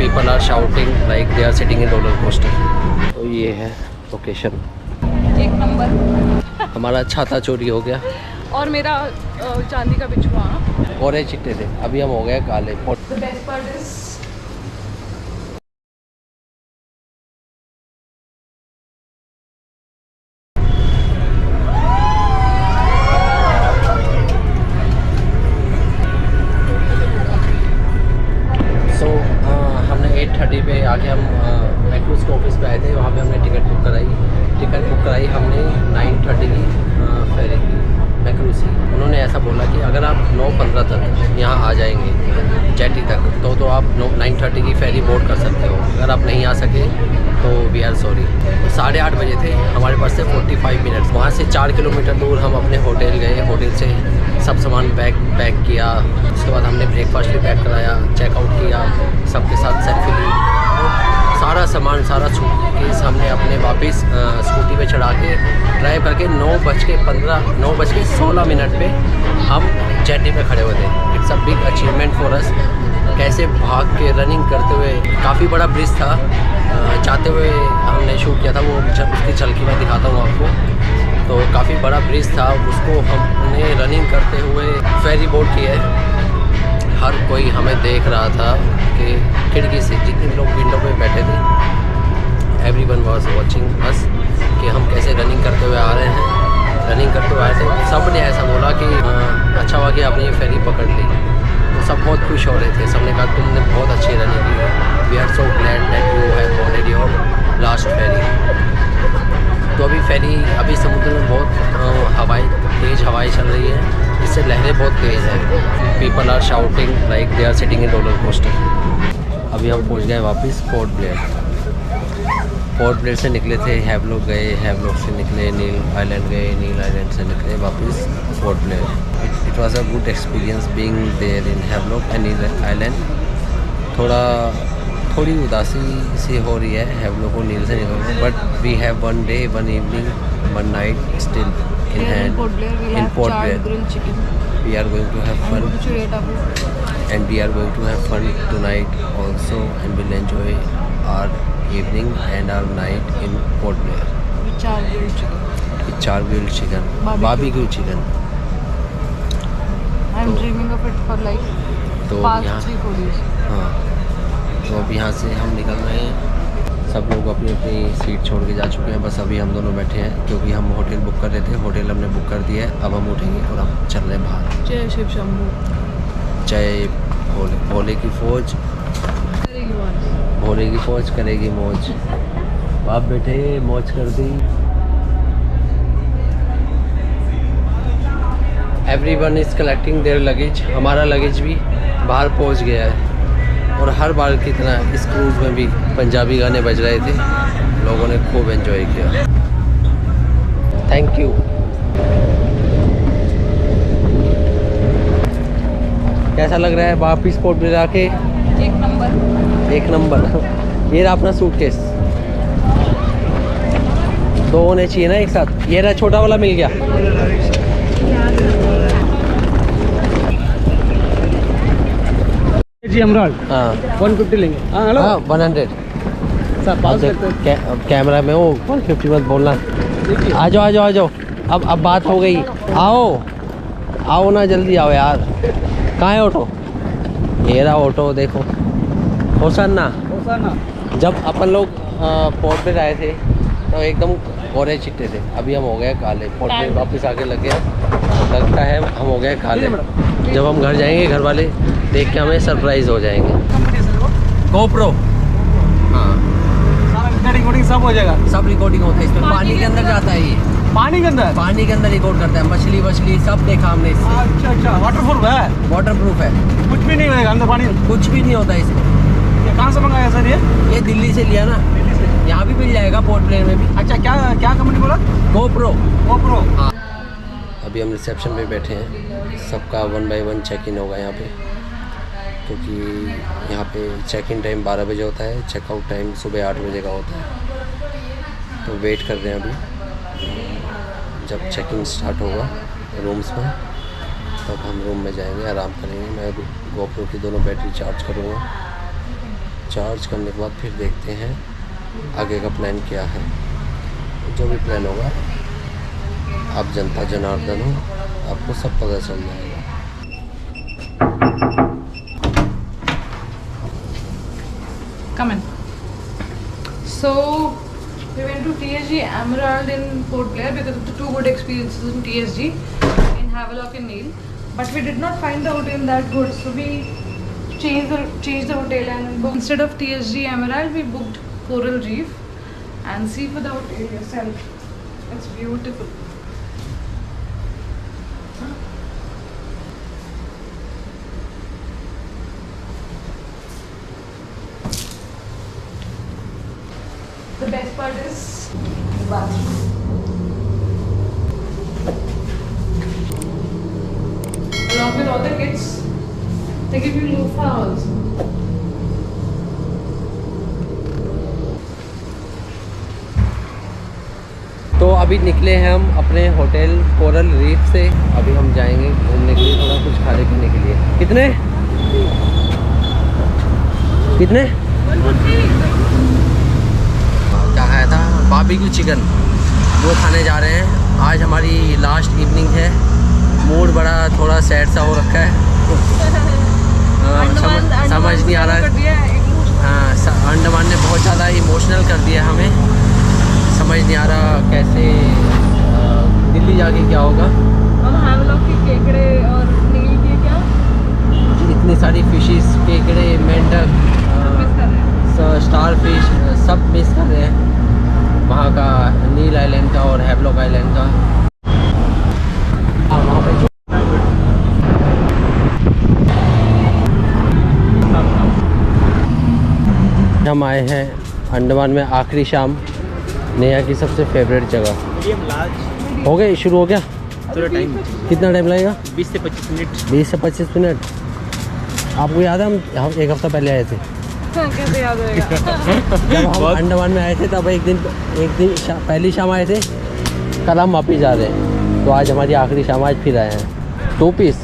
People are shouting like they are sitting in roller coaster. तो ये है location, एक नंबर। हमारा छाता चोरी हो गया और मेरा चांदी का बिछुआ। कोरे चिट्टे थे, अभी हम हो गए काले। The best part is हमने 8:30 पे आके हम मैक्रूज़ के ऑफिस पे आए थे। वहाँ पे हमने टिकट बुक कराई हमने 9:30 की फेरी की मैक्रूज़ की। उन्होंने ऐसा बोला कि अगर आप 9:15 तक यहाँ आ जाएंगे जेटी तक तो आप 9:30 की फेरी बोर्ड कर सकते हो। अगर आप नहीं आ सके तो वी आर सॉरी। 8:30 बजे थे, हमारे पास से 45 मिनट्स। वहाँ से 4 किलोमीटर दूर हम अपने होटल गए। होटल से सब सामान पैक किया। उसके बाद हमने ब्रेकफास्ट भी पैक कराया, चेकआउट किया, सबके साथ सेल्फी ली। सारा सामान, सारा सूटकेस हमने अपने वापस स्कूटी पे चढ़ा के ड्राइव करके 9:16 पे हम जेटी पे खड़े हुए थे। It's a big achievement for us. कैसे भाग के रनिंग करते हुए, काफ़ी बड़ा ब्रिज था, जाते हुए हमने शूट किया था। वो उसकी झलकी मैं दिखाता हूँ आपको। तो काफ़ी बड़ा ब्रिज था, उसको हमने रनिंग करते हुए फेरी बोट की है। हर कोई हमें देख रहा था कि खिड़की से, जितने लोग विंडो पे बैठे थे, एवरीवन वाज वाचिंग अस कि हम कैसे रनिंग करते हुए आ रहे हैं। रनिंग करते हुए आए थे, सब ने ऐसा बोला कि अच्छा हुआ कि आपने ये फेरी पकड़ ली। तो सब बहुत खुश हो रहे थे। सब ने कहा तुमने बहुत अच्छी रनिंग की। We are so glad that you have boarded your last ferry. तो अभी समुद्र में बहुत तेज़ हवाएं चल रही है, इससे लहरें बहुत तेज़ हैं। People are shouting like they are sitting in roller coaster. अभी हम पहुंच गए वापस पोर्ट ब्लेयर। पोर्ट ब्लेयर से निकले थे, हैवलॉक गए, हैवलॉक से निकले नील आइलैंड गए, नील आइलैंड से निकले वापस Port Blair. It was a good experience being there in Havelock and Neil island. थोड़ी उदासी सी हो रही है हैवलॉक और नील से निकलकर, but we have 1 day 1 evening 1 night still in hand in Port Blair. We are going to have fun and we are going to have fun tonight also, and we'll enjoy our evening and our night in Port Blair with char grilled chicken, barbecue chicken. I'm dreaming of it for like past 3-4 years. हाँ, तो अब यहाँ से हम निकल रहे हैं। सब लोग अपनी अपनी सीट छोड़ के जा चुके हैं, बस अभी हम दोनों बैठे हैं क्योंकि हम होटल बुक कर रहे थे। होटल हमने बुक कर दिया है। अब हम उठेंगे और हम चल रहे हैं बाहर। जय शिव शंभू, जय भोले। भोले की फौज करेगी मौज, भोले की फौज करेगी मौज। बाप बेटे मौज कर दी। Everyone is collecting their luggage. हमारा लगेज भी बाहर पहुंच गया है। और हर बार की तरह इस क्रूज़ में भी पंजाबी गाने बज रहे थे। लोगों ने खूब एंजॉय किया। Thank you. कैसा लग रहा है वापिस पोर्ट ब्लेयर आके? एक नंबर। ये रहा अपना सूटकेस। 2 होने चाहिए ना एक साथ। ये रहा, छोटा वाला मिल गया। जी एमराल्ड। हाँ 150 लेंगे। हाँ हेलो। हाँ 100 सर पास करते हैं। कैमरा में वो 150 मत बोलना। आ जाओ। अब बात हो गई। आओ ना, जल्दी आओ यार। कहाँ है ऑटो? ये रहा ऑटो, देखो। होसन्ना। जब अपन लोग पोर्ट पे आए थे तो एकदम कोरे चिट्टे थे, अभी हम हो गए काले। पोर्ट पे वापस आके लगता है हम हो गए काले। जब हम घर जाएंगे घर वाले देख के हमें सरप्राइज हो जाएंगे। GoPro। हाँ रिकॉर्डिंग सब हो जाएगा। सब रिकॉर्डिंग होता है इसमें। पानी के अंदर जाता है ये। पानी के अंदर रिकॉर्ड करता है। मछली सब देखा हमने इससे। अच्छा वाटरप्रूफ है। कुछ भी नहीं होगा अंदर, पानी कुछ भी नहीं होता इसमें। ये कहाँ से मंगाया सर? ये दिल्ली से लिया ना। यहाँ भी मिल जाएगा पोर्ट ब्लेयर में भी। अच्छा क्या कंपनी बोला? GoPro। हाँ। अभी हम रिसेप्शन पे बैठे हैं। सबका 1 बाय 1 चेक इन होगा यहाँ पे, क्योंकि यहाँ पे चेक इन टाइम 12 बजे होता है, चेकआउट टाइम सुबह 8 बजे का होता है। तो वेट कर रहे हैं अभी। जब चेक इन स्टार्ट होगा रूम्स में तब हम रूम में जाएंगे, आराम करेंगे। मैं अभी GoPro की दोनों बैटरी चार्ज करूँगा चार्ज करने के बाद फिर देखते हैं आगे का प्लान क्या है। जो भी प्लान होगा, आप जनता जनार्दन हो, आपको सब पता चल जाएगा। Come in. So we went to TSG Emerald in Port Blair because of the two good experiences in TSG, in Havelock and Neil. But we did not find the hotel that good, so we changed the hotel and booked, instead of TSG Emerald, we booked Coral Reef. And see for the hotel yourself. It's beautiful. The best part is the bathroom. Along with all the kits, they give you loofah also. तो अभी निकले हैं हम अपने hotel coral reef से। अभी हम जाएंगे घूमने के लिए, थोड़ा कुछ खाने पीने के लिए। कितने कितने क्या खाया था? बारबेक्यू चिकन, वो खाने जा रहे हैं। आज हमारी लास्ट इवनिंग है। मूड बड़ा थोड़ा सैड सा हो रखा है। समझ नहीं आ रहा। हाँ, अंडमान ने बहुत ज़्यादा इमोशनल कर दिया हमें। समझ नहीं आ रहा कैसे दिल्ली जाके क्या होगा। हम हैवलॉक के केकड़े और नील के क्या इतनी सारी फिशेस, केकड़े, मेंढक, स्टार फिश, सब मिस कर रहे हैं। वहाँ का नील आइलैंड का और हैवलॉक आइलैंड का। वहाँ पे हम आए हैं अंडमान में आखिरी शाम, नेहा की सबसे फेवरेट जगह। हो गए, शुरू हो गया? थोड़ा टाइम, कितना टाइम लगेगा? 20 से 25 मिनट। 20 से 25 मिनट। आपको याद है हम एक हफ्ता पहले आए थे? कैसे याद रहेगा? जब हम अंडमान में आए थे तब एक दिन पहली शाम आए थे। कल हम वापिस जा रहे हैं, तो आज हमारी आखिरी शाम। आज फिर आए हैं। 2 पीस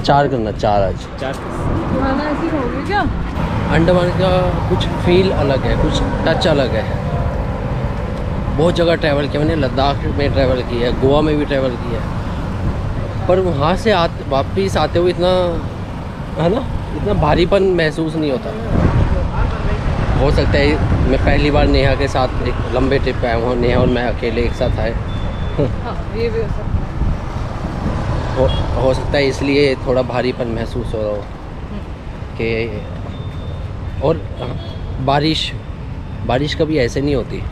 4 करना, 4 आज। 4 खाना ऐसे हो गया क्या? अंडमान का कुछ फील अलग है, कुछ टच अलग है। बहुत जगह ट्रैवल किया मैंने, लद्दाख में ट्रैवल किया है, गोवा में भी ट्रैवल किया है, पर वहाँ से वापस आते हुए इतना है ना, इतना भारीपन महसूस नहीं होता। हो सकता है मैं पहली बार नेहा के साथ एक लंबे ट्रिप पे आया हूँ। नेहा और मैं अकेले एक साथ आए। हाँ, ये भी हो सकता है इसलिए थोड़ा भारीपन महसूस हो रहा हो कि। और बारिश कभी ऐसे नहीं होती।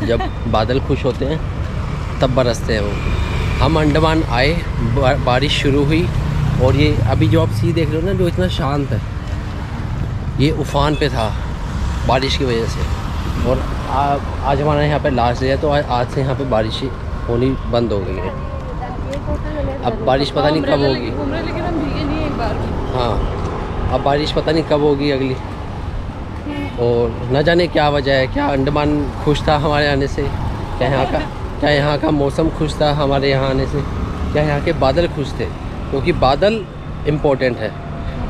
जब बादल खुश होते हैं तब बरसते हैं वो। हम अंडमान आए, बारिश शुरू हुई, और ये अभी जो आप सी देख रहे हो ना, जो इतना शांत है, ये उफान पे था बारिश की वजह से। और आज हमारा यहाँ पे लास्ट डे है, तो आज से यहाँ पे बारिश होनी बंद हो गई है। अब बारिश पता नहीं कब होगी। लेकिन हम भीगे नहीं एक बार। हाँ, अब बारिश पता नहीं कब होगी अगली, और न जाने क्या वजह है। क्या अंडमान खुश था हमारे आने से? क्या यहाँ का मौसम खुश था हमारे यहाँ आने से? क्या यहाँ के बादल खुश थे? क्योंकि बादल इम्पोर्टेंट है,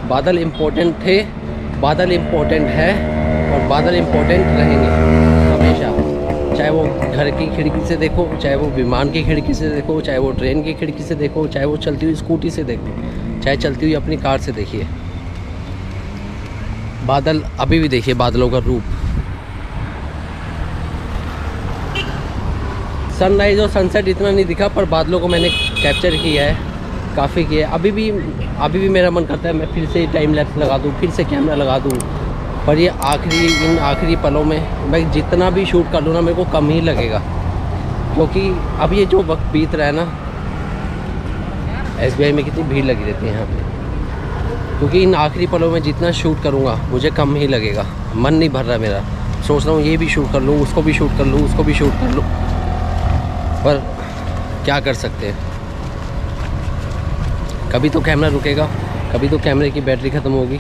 बादल इम्पोर्टेंट थे, बादल इम्पोर्टेंट है, और बादल इम्पोर्टेंट रहेंगे हमेशा। चाहे वो घर की खिड़की से देखो, चाहे वो विमान की खिड़की से देखो, चाहे वो ट्रेन की खिड़की से देखो, चाहे वो चलती हुई स्कूटी से देखो, चाहे चलती हुई अपनी कार से देखिए। बादल अभी भी देखिए, बादलों का रूप। सनराइज़ और सनसेट इतना नहीं दिखा, पर बादलों को मैंने कैप्चर किया है, काफ़ी किया है। अभी भी मेरा मन करता है मैं फिर से टाइम लैप्स लगा दूँ, फिर से कैमरा लगा दूँ। पर ये इन आखिरी पलों में मैं जितना भी शूट कर लूँ ना, मेरे को कम ही लगेगा। क्योंकि अब ये जो वक्त बीत रहा है ना, SBI में कितनी भीड़ लगी रहती है यहाँ पे। क्योंकि इन आखिरी पलों में जितना शूट करूँगा मुझे कम ही लगेगा। मन नहीं भर रहा मेरा। सोच रहा हूँ ये भी शूट कर लूँ, उसको भी शूट कर लूँ, उसको भी शूट कर लूँ, पर क्या कर सकते हैं। कभी तो कैमरा रुकेगा, कभी तो कैमरे की बैटरी ख़त्म होगी।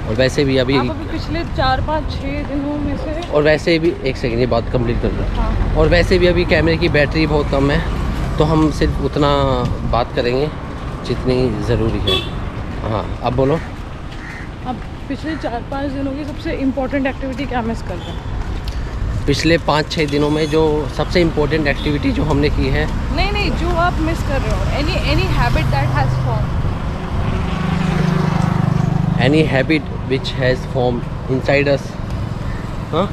और वैसे भी अभी पिछले 4, 5, 6 दिनों में से, और वैसे भी एक सेकंड ये बात कंप्लीट कर लूँ। हाँ। और वैसे भी अभी कैमरे की बैटरी बहुत कम है, तो हम सिर्फ उतना बात करेंगे जितनी ज़रूरी है। हाँ, अब बोलो। अब पिछले 4-5 दिनों की सबसे इम्पोर्टेंट एक्टिविटी क्या मिस कर रहे हैं? पिछले 5-6 दिनों में जो सबसे इम्पोर्टेंट एक्टिविटी जो हमने की है, नहीं, जो आप मिस कर रहे हो, any habit that has form, any habit which has form inside us, हाँ,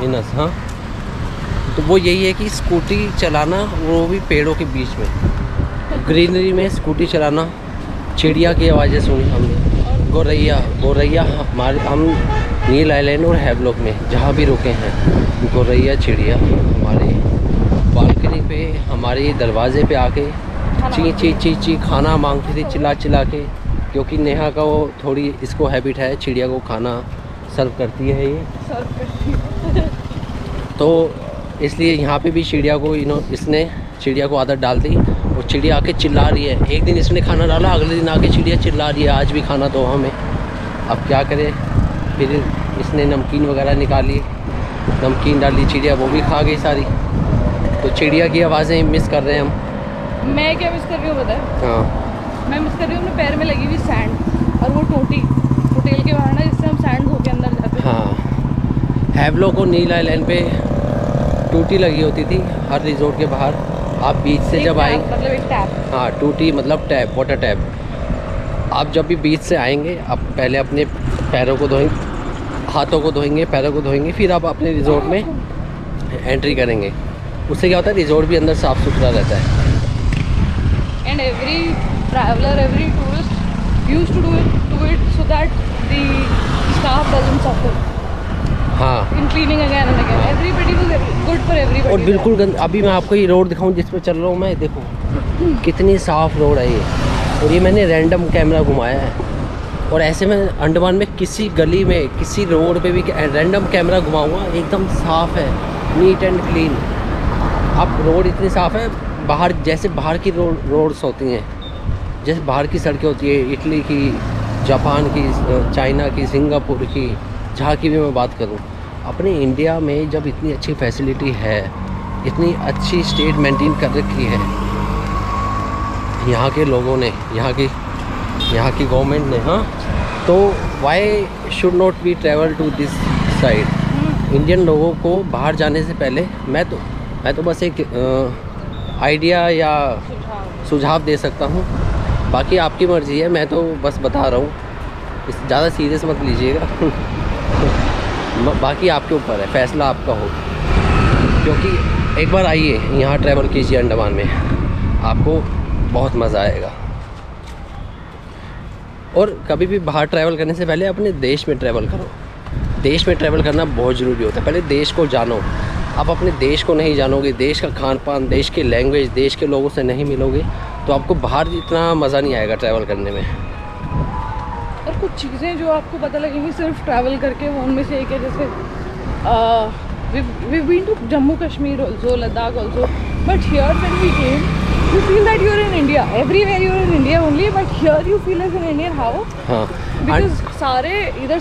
इन अस, हाँ, तो वो यही है कि स्कूटी चलाना, वो भी पेड़ों के बीच में, ग्रीनरी में स्कूटी चलाना, चिड़िया की आवाज़ें सुनी हमने, गौरैया हमारे, हम नील आइलैंड और हैवलॉक में जहाँ भी रुके हैं, गौरैया चिड़िया हमारे बालकनी पे, हमारे दरवाजे पे आके ची खाना मांगती थी चिल्ला के, क्योंकि नेहा का वो थोड़ी इसको हैबिट है, चिड़िया को खाना सर्व करती है ये, तो इसलिए यहाँ पे भी चिड़िया को इसने चिड़िया को आदत डाल दी, और चिड़िया आके चिल्ला रही है। एक दिन इसने खाना डाला, अगले दिन आके चिड़िया चिल्ला रही है, आज भी खाना दो हमें। अब क्या करें, फिर इसने नमकीन वगैरह निकाली, नमकीन डाली, चिड़िया वो भी खा गई सारी। तो चिड़िया की आवाज़ें मिस कर रहे हैं हम। मैं क्या मिस कर रही हूँ पता है? हाँ, मैं मिस कर रही हूँ अपने पैर में लगी हुई सैंड, और वो टोटी होटल के बाहर ना, जिससे हम सैंड धो के अंदर जाते हैं। हाँ, हैवलॉक और नील आइलैंड पे टूटी लगी होती थी हर रिजोर्ट के बाहर। आप बीच से जब आएंगे, मतलब एक टैप, हाँ, टूटी मतलब टैप, वाटर टैप। आप जब भी बीच से आएंगे, आप पहले अपने पैरों को धोएंगे, हाथों को धोएंगे, पैरों को धोएंगे, फिर आप अपने रिजोर्ट में एंट्री करेंगे। उससे क्या होता है, रिजोर्ट भी अंदर साफ़ सुथरा रहता है। And every traveller, every tourist used to do it so that the staff doesn't suffer हाँ, in cleaning again and again. Everybody was good for everybody. और बिल्कुल अभी मैं आपको ये रोड दिखाऊं जिस पे चल रहा हूँ मैं, देखो कितनी साफ़ रोड है ये। और ये मैंने रैंडम कैमरा घुमाया है, और ऐसे में अंडमान में किसी गली में, किसी रोड पे भी रैंडम कैमरा घुमाऊंगा, एकदम साफ़ है, नीट एंड क्लीन। अब रोड इतनी साफ़ है, बाहर जैसे बाहर की रोड्स होती हैं, जैसे बाहर की सड़कें होती है, इटली की, जापान की, चाइना की, सिंगापुर की, जहाँ की भी मैं बात करूँ, अपने इंडिया में जब इतनी अच्छी फैसिलिटी है, इतनी अच्छी स्टेट मेंटेन कर रखी है यहाँ के लोगों ने, यहाँ की गवर्नमेंट ने, हाँ, तो why should not we travel to this side. Indian लोगों को बाहर जाने से पहले मैं तो बस एक आइडिया या सुझाव दे सकता हूँ, बाकी आपकी मर्ज़ी है, मैं तो बस बता रहा हूँ, ज़्यादा सीरियस मत लीजिएगा। बाकी आपके ऊपर है, फ़ैसला आपका हो। क्योंकि एक बार आइए यहाँ ट्रैवल कीजिए अंडमान में, आपको बहुत मज़ा आएगा। और कभी भी बाहर ट्रैवल करने से पहले अपने देश में ट्रैवल करो। देश में ट्रैवल करना बहुत ज़रूरी होता है, पहले देश को जानो। आप अपने देश को नहीं जानोगे, देश का खान पान, देश की लैंग्वेज, देश के लोगों से नहीं मिलोगे, तो आपको बाहर इतना मज़ा नहीं आएगा ट्रैवल करने में। और कुछ चीज़ें जो आपको पता लगेंगी सिर्फ ट्रैवल करके, वो उनमें से एक है, जैसे we've been to Jammu Kashmir also, Ladakh also, but here when we came, you feel that you're in India. Everywhere you're in India only, but here you feel as an Indian. How? हाँ, Because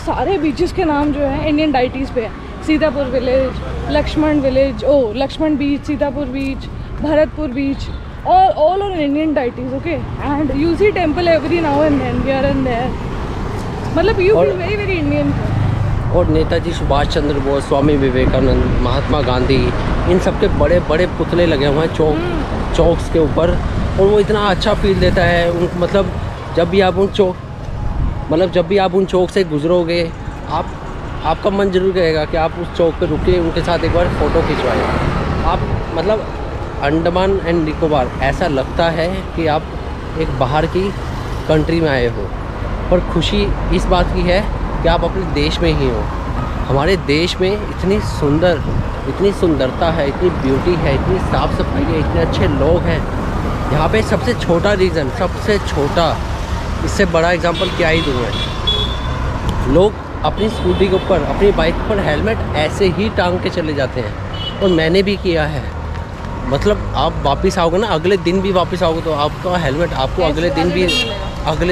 सारे beaches के नाम जो है Indian deities पे है। Sitapur village, Lakshman village, Lakshman beach, Sitapur beach, Bharatpur beach, all on Indian deities, okay? And you see temple every now and then, here and there. मतलब you feel very very Indian. और नेताजी सुभाष चंद्र बोस, स्वामी विवेकानंद, महात्मा गांधी, इन सब के बड़े बड़े पुतले लगे हुए हैं चौक्स के ऊपर, और वो इतना अच्छा फील देता है उन, मतलब जब भी आप उन चौक से गुजरोगे, आपका मन जरूर करेगा कि आप उस चौक पे रुके, उनके साथ एक बार फ़ोटो खिंचवाएं। आप मतलब अंडमान एंड निकोबार ऐसा लगता है कि आप एक बाहर की कंट्री में आए हो। और खुशी इस बात की है कि आप अपने देश में ही हो। हमारे देश में इतनी सुंदरता है, इतनी ब्यूटी है, इतनी साफ़ सफाई है, इतने अच्छे लोग हैं। यहाँ पे सबसे छोटा रीज़न, सबसे छोटा, इससे बड़ा एग्जांपल क्या ही दूँ मैं, लोग अपनी स्कूटी के ऊपर, अपनी बाइक पर हेलमेट ऐसे ही टांग के चले जाते हैं, और मैंने भी किया है। मतलब आप वापस आओगे ना, अगले दिन भी वापस आओगे, तो आपका हेलमेट आपको अगले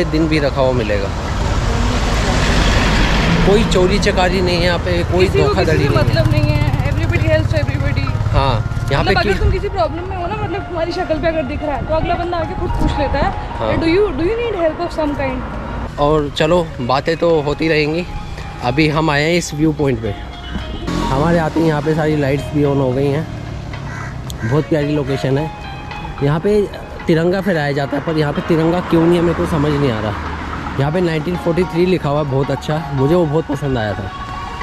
दिन भी रखा हुआ मिलेगा। कोई चोरी चकारी नहीं है यहाँ पे, कोई धोखाधड़ी नहीं है, मतलब नहीं है। Everybody helps everybody. हाँ, यहाँ पे अगर तुम किसी प्रॉब्लम में हो ना, मतलब तुम्हारी शक्ल पे अगर दिख रहा है, तो अगला बंदा आके खुद पूछ लेता है, हाँ। Do you need help of some kind. और चलो बातें तो होती रहेंगी। अभी हम आए हैं इस व्यू पॉइंट पे। हमारे आते ही यहाँ पे सारी लाइट्स भी ऑन हो गई हैं। बहुत प्यारी लोकेशन है। यहाँ पे तिरंगा फहराया जाता है, पर यहाँ पे तिरंगा क्यों नहीं है मेरे को समझ नहीं आ रहा। यहाँ पे 1943 लिखा हुआ है, बहुत अच्छा, मुझे वो बहुत पसंद आया था,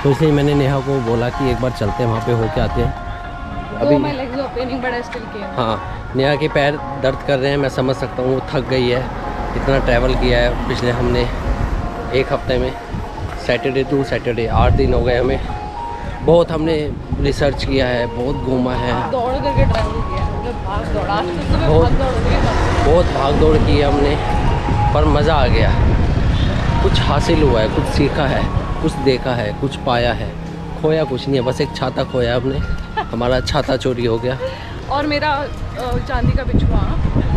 तो इसलिए मैंने नेहा को बोला कि एक बार चलते हैं वहाँ पे होके आते हैं। अभी हाँ, नेहा के पैर दर्द कर रहे हैं, मैं समझ सकता हूँ, वो थक गई है, इतना ट्रैवल किया है पिछले हमने एक हफ्ते में, सैटरडे टू सैटरडे 8 दिन हो गए हमें। बहुत हमने रिसर्च किया है, बहुत घूमा है, दौड़ करके ट्रैवल किया है, मतलब भाग दौड़। आज तो सुबह बहुत भाग दौड़ की है हमने, पर मज़ा आ गया। कुछ हासिल हुआ है, कुछ सीखा है, कुछ देखा है, कुछ पाया है, खोया कुछ नहीं है। बस एक छाता खोया हमने, हमारा छाता चोरी हो गया। और मेरा चांदी का बिछुआ,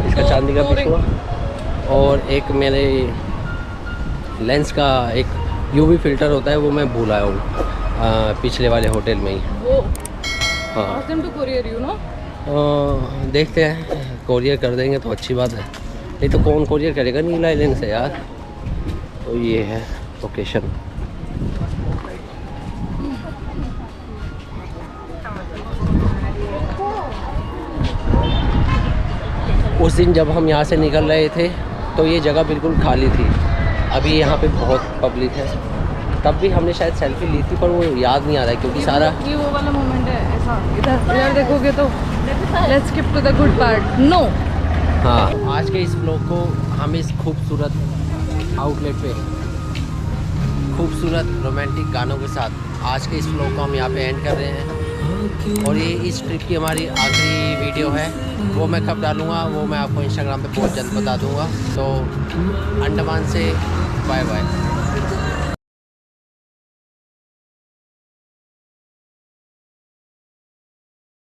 इसका तो चांदी का दो बिछुआ, और एक मेरे लेंस का एक यूवी फिल्टर होता है, वो मैं भूल आया हूँ पिछले वाले होटल में ही। वो हाँ, ask them to courier you, no? देखते हैं, कोरियर कर देंगे तो अच्छी बात है, नहीं तो कौन कोरियर करेगा नीला आइलैंड से यार। तो ये है लोकेशन। उस दिन जब हम यहाँ से निकल रहे थे तो ये जगह बिल्कुल खाली थी, अभी यहाँ पे बहुत पब्लिक है। तब भी हमने शायद सेल्फी ली थी, पर वो याद नहीं आ रहा है क्योंकि सारा ये वो वाला मोमेंट है ऐसा। इधर देखोगे तो let's skip to the good part. No. हाँ, आज के इस ब्लॉग को हम इस खूबसूरत आउटलेट पे खूबसूरत रोमांटिक गानों के साथ आज के इस ब्लॉग को हम यहाँ पे एंड कर रहे हैं। और ये इस ट्रिप की हमारी आखिरी वीडियो है, वो मैं कब डालूँगा वो मैं आपको इंस्टाग्राम पे बहुत जल्द बता दूँगा। तो अंडमान से बाय बाय।